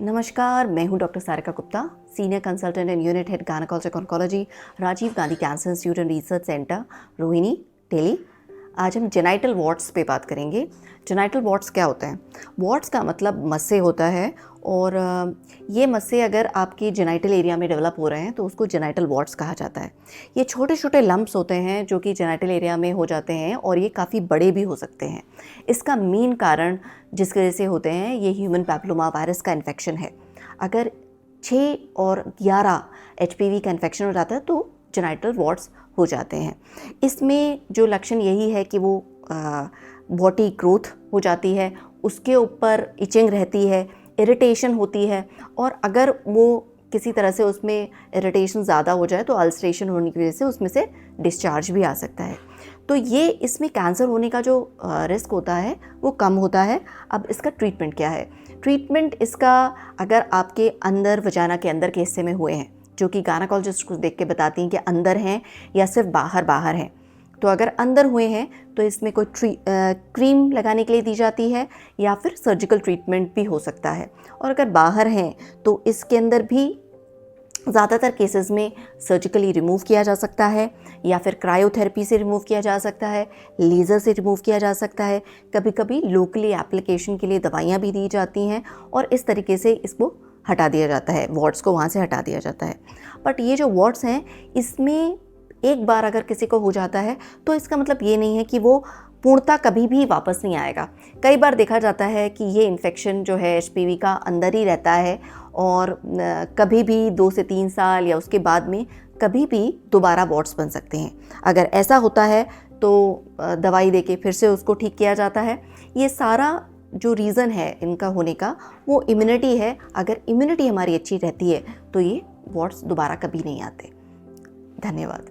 नमस्कार, मैं हूं doctor Sarika Gupta, senior consultant and unit head gynaecologic oncology, Rajiv Gandhi cancer institute and research centre, Rohini, Delhi. आज हम जेनाइटल वॉर्ट्स पे बात करेंगे। जेनाइटल वॉर्ट्स क्या होते हैं? वॉर्ट्स का मतलब मस्से होता है, और ये मस्से अगर आपके जेनाइटल एरिया में डेवलप हो रहे हैं तो उसको जेनाइटल वॉर्ट्स कहा जाता है। ये छोटे छोटे लम्प्स होते हैं जो कि जेनाइटल एरिया में हो जाते हैं, और ये काफ़ी बड़े भी हो सकते हैं। इसका मेन कारण जिसकी वजह से होते हैं, ये ह्यूमन पैपिलोमा वायरस का इन्फेक्शन है। अगर 6 और 11 HPV का इन्फेक्शन हो जाता है तो जेनाइटल वॉर्ट्स हो जाते हैं। इसमें जो लक्षण यही है कि वो बॉडी ग्रोथ हो जाती है, उसके ऊपर इचिंग रहती है, इरिटेशन होती है, और अगर वो किसी तरह से उसमें इरिटेशन ज़्यादा हो जाए तो अल्सरेशन होने की वजह से उसमें से डिस्चार्ज भी आ सकता है। तो ये इसमें कैंसर होने का जो रिस्क होता है वो कम होता है। अब इसका ट्रीटमेंट क्या है? ट्रीटमेंट इसका, अगर आपके अंदर वजाना के अंदर के हिस्से में हुए हैं, जो कि गायनेकोलॉजिस्ट को देख के बताती हैं कि अंदर हैं या सिर्फ बाहर बाहर हैं, तो अगर अंदर हुए हैं तो इसमें कोई क्रीम लगाने के लिए दी जाती है, या फिर सर्जिकल ट्रीटमेंट भी हो सकता है। और अगर बाहर हैं तो इसके अंदर भी ज़्यादातर केसेस में सर्जिकली रिमूव किया जा सकता है, या फिर क्रायोथेरेपी से रिमूव किया जा सकता है, लेज़र से रिमूव किया जा सकता है। कभी कभी लोकली एप्लीकेशन के लिए दवाइयाँ भी दी जाती हैं, और इस तरीके से इसको हटा दिया जाता है, वॉर्ट्स को वहाँ से हटा दिया जाता है। बट ये जो वॉर्ट्स हैं, इसमें एक बार अगर किसी को हो जाता है तो इसका मतलब ये नहीं है कि वो पूर्णतः कभी भी वापस नहीं आएगा। कई बार देखा जाता है कि ये इन्फेक्शन जो है HPV का अंदर ही रहता है, और कभी भी 2 से 3 साल या उसके बाद में कभी भी दोबारा वॉर्ट्स बन सकते हैं। अगर ऐसा होता है तो दवाई देके फिर से उसको ठीक किया जाता है। ये सारा जो रीज़न है इनका होने का, वो इम्यूनिटी है। अगर इम्यूनिटी हमारी अच्छी रहती है तो ये वॉर्ट्स दोबारा कभी नहीं आते। धन्यवाद।